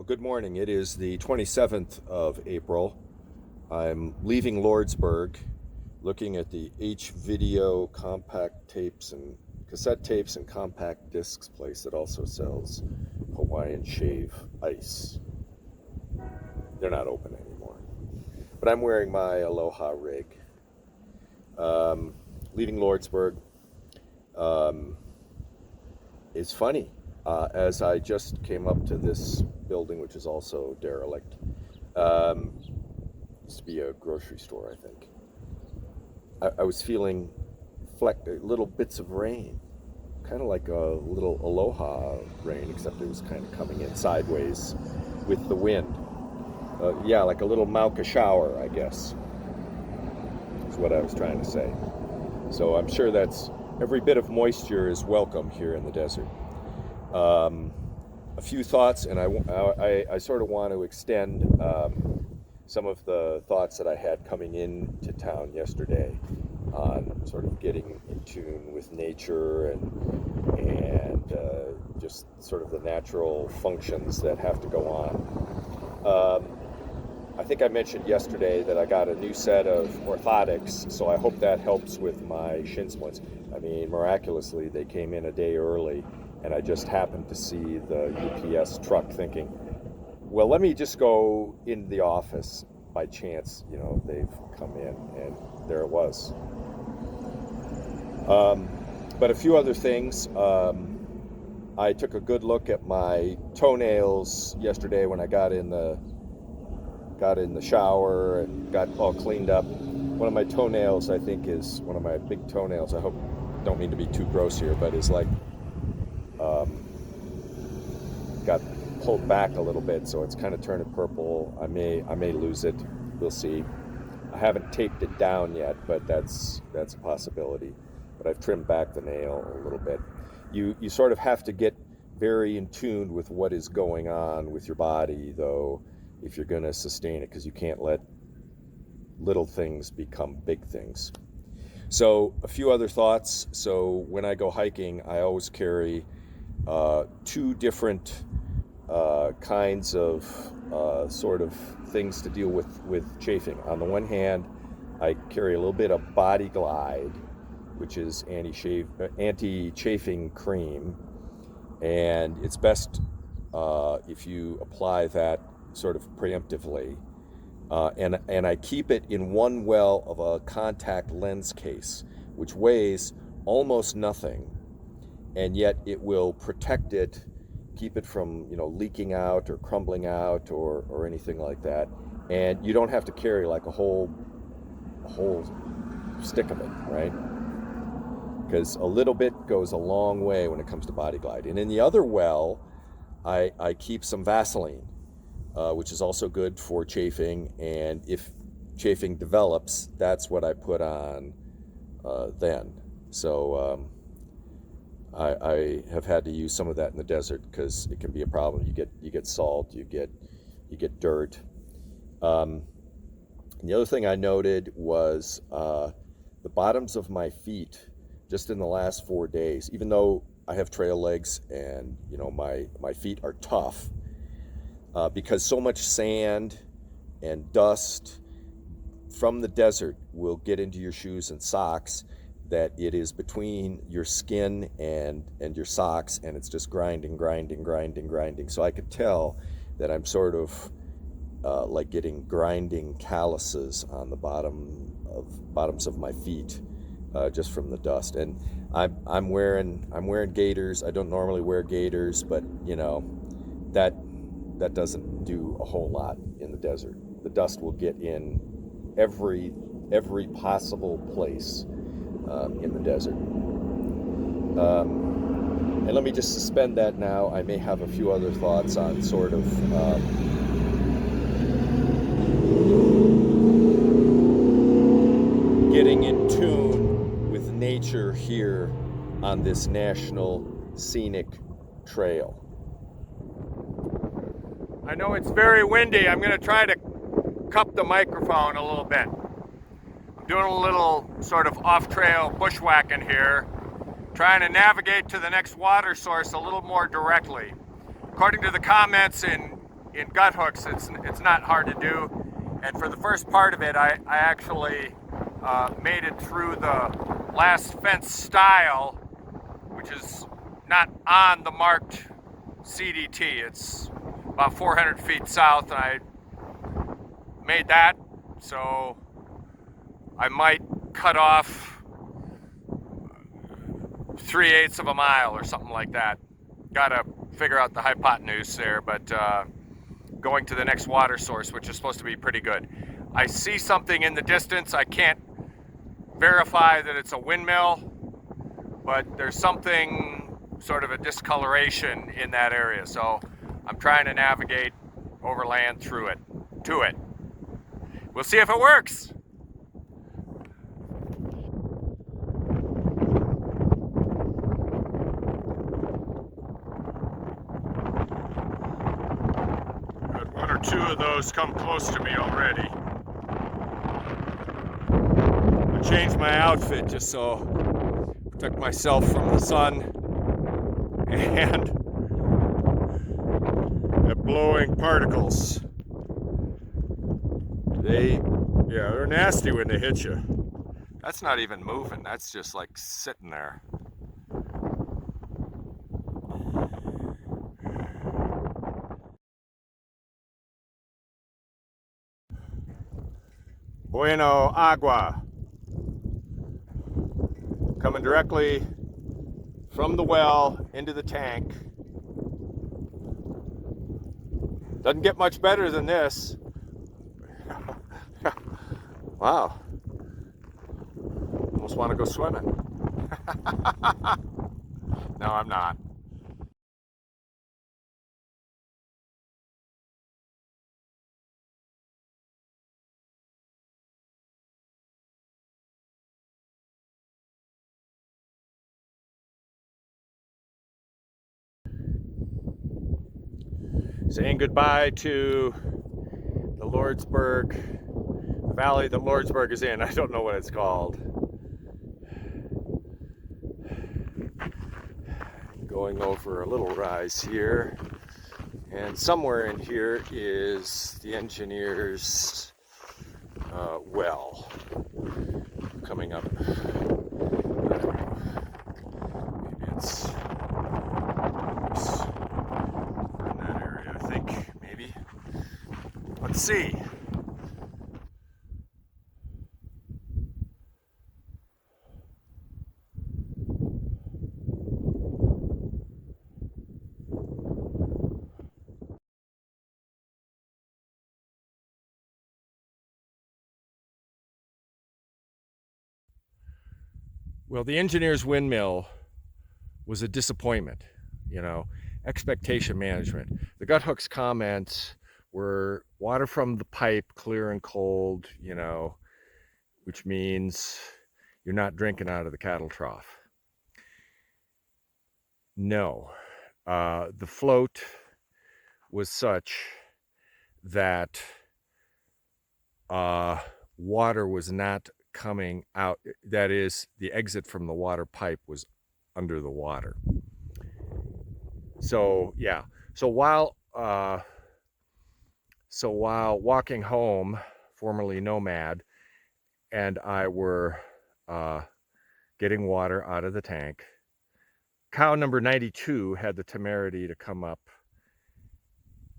Well, good morning. It is the 27th of April. I'm leaving Lordsburg, looking at the H Video compact tapes and cassette tapes and compact discs place that also sells Hawaiian shave ice. They're not open anymore. But I'm wearing my Aloha rig. Leaving Lordsburg. It's funny. As I just came up to this building, which is also derelict, used to be a grocery store, I think. I was feeling little bits of rain, kind of like a little aloha rain, except it was kind of coming in sideways with the wind. Yeah, like a little Mauka shower, I guess, is what I was trying to say. So I'm sure that's every bit of moisture is welcome here in the desert. A few thoughts, and I sort of want to extend some of the thoughts that I had coming into town yesterday on sort of getting in tune with nature and just sort of the natural functions that have to go on. I think I mentioned yesterday that I got a new set of orthotics, so I hope that helps with my shin splints. I mean, miraculously, they came in a day early, and I just happened to see the UPS truck thinking, well, let me just go in the office. By chance, you know, they've come in, and there it was. But a few other things. I took a good look at my toenails yesterday when I got in the shower and got all cleaned up. One of my toenails, I think, is one of my big toenails. I don't mean to be too gross here, but is like got pulled back a little bit, so it's kind of turning purple. I may lose it. We'll see. I haven't taped it down yet, but that's a possibility. But I've trimmed back the nail a little bit. You sort of have to get very in tune with what is going on with your body, though, if you're going to sustain it, because you can't let little things become big things. So a few other thoughts. So when I go hiking, I always carry two different kinds of sort of things to deal with chafing. On the one hand, I carry a little bit of Body Glide, which is anti-chafing cream, and it's best if you apply that sort of preemptively. And I keep it in one well of a contact lens case, which weighs almost nothing, and yet it will protect it, keep it from, you know, leaking out or crumbling out or anything like that. And you don't have to carry like a whole stick of it, right? Because a little bit goes a long way when it comes to Body Glide. And in the other well, I keep some Vaseline, which is also good for chafing. And if chafing develops, that's what I put on then. So I have had to use some of that in the desert because it can be a problem. You get salt, you get dirt. And the other thing I noted was the bottoms of my feet, just in the last 4 days, even though I have trail legs and, you know, my feet are tough, because so much sand and dust from the desert will get into your shoes and socks that it is between your skin and your socks, and it's just grinding. So I could tell that I'm sort of like getting grinding calluses on the bottoms of my feet, just from the dust. And I'm wearing gaiters. I don't normally wear gaiters, but you know, that doesn't do a whole lot in the desert. The dust will get in every possible place in the desert. And let me just suspend that now. I may have a few other thoughts on sort of getting in tune with nature here on this national scenic trail. I know it's very windy. I'm going to try to cup the microphone a little bit. I'm doing a little sort of off-trail bushwhacking here, trying to navigate to the next water source a little more directly. According to the comments in in gut hooks, it's not hard to do. And for the first part of it, I actually made it through the last fence stile, which is not on the marked CDT. It's about 400 feet south, and I made that, so I might cut off 3/8 of a mile or something like that. Gotta figure out the hypotenuse there, but going to the next water source, which is supposed to be pretty good. I see something in the distance. I can't verify that it's a windmill, but there's something, sort of a discoloration in that area. So I'm trying to navigate overland through it, to it. We'll see if it works. Had one or two of those come close to me already. I changed my outfit just so protect myself from the sun and the blowing particles. They're nasty when they hit you. That's not even moving. That's just like sitting there. Bueno agua. Coming directly from the well into the tank. Doesn't get much better than this. Wow. Almost want to go swimming. No, I'm not. Saying goodbye to the Lordsburg, the valley that Lordsburg is in. I don't know what it's called. Going over a little rise here, and somewhere in here is the engineer's well. Coming up, maybe it's in that area, I think, maybe. Let's see. Well, the engineer's windmill was a disappointment, expectation management. The gut hook's comments were water from the pipe, clear and cold, which means you're not drinking out of the cattle trough. No, the float was such that water was not coming out. That is, the exit from the water pipe was under the water. So yeah. So while walking home, formerly Nomad, and I were getting water out of the tank, cow number 92 had the temerity to come up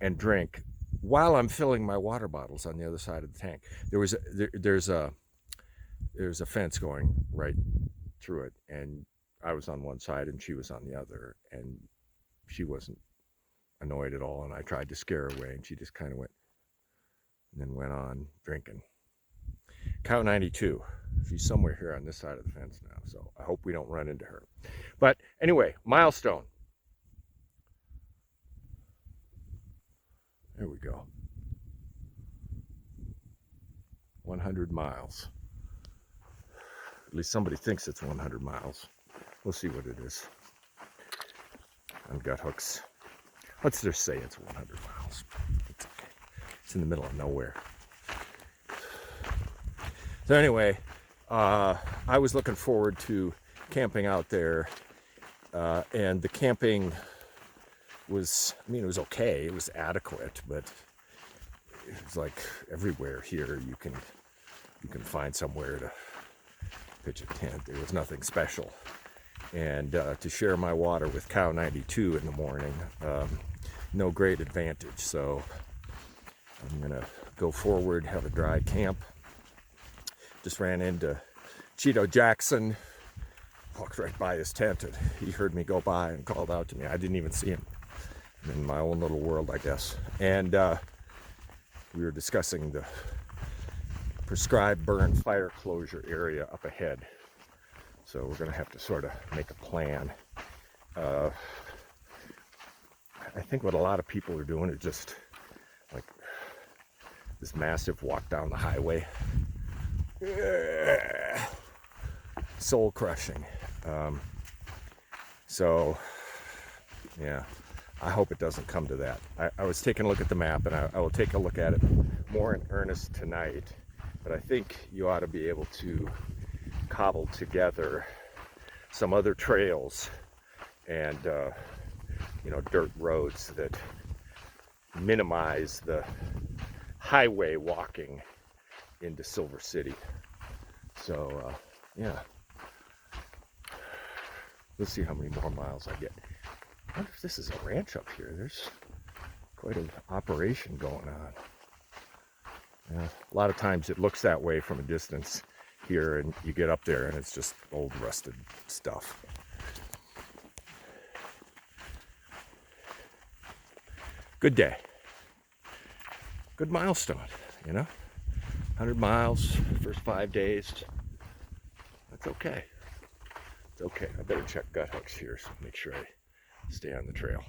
and drink while I'm filling my water bottles on the other side of the tank. There's a fence going right through it, and I was on one side and she was on the other, and she wasn't annoyed at all, and I tried to scare her away, and she just kind of went and then went on drinking. Cow 92, she's somewhere here on this side of the fence now, so I hope we don't run into her. But anyway, milestone. There we go. 100 miles. At least somebody thinks it's 100 miles. We'll see what it is on gut hooks. Let's just say it's 100 miles. It's okay. It's in the middle of nowhere. So anyway, I was looking forward to camping out there, and the camping was, I mean, it was okay. It was adequate, but it was like everywhere here you can find somewhere to pitch a tent. There was nothing special. And to share my water with Cow 92 in the morning, no great advantage. So I'm gonna go forward, have a dry camp. Just ran into Cheeto Jackson, walked right by his tent, and he heard me go by and called out to me. I didn't even see him. I'm in my own little world, I guess. And we were discussing the prescribed burn fire closure area up ahead. So we're gonna have to sort of make a plan. I think what a lot of people are doing is just like this massive walk down the highway. Soul crushing. So yeah, I hope it doesn't come to that. I was taking a look at the map, and I will take a look at it more in earnest tonight, but I think you ought to be able to cobble together some other trails and dirt roads that minimize the highway walking into Silver City. So yeah, let's see how many more miles I get. I wonder if this is a ranch up here. There's quite an operation going on. Yeah, a lot of times it looks that way from a distance here, and you get up there and it's just old rusted stuff. Good day. Good milestone, 100 miles, first 5 days. That's okay. It's okay. I better check gut hooks here, so make sure I stay on the trail.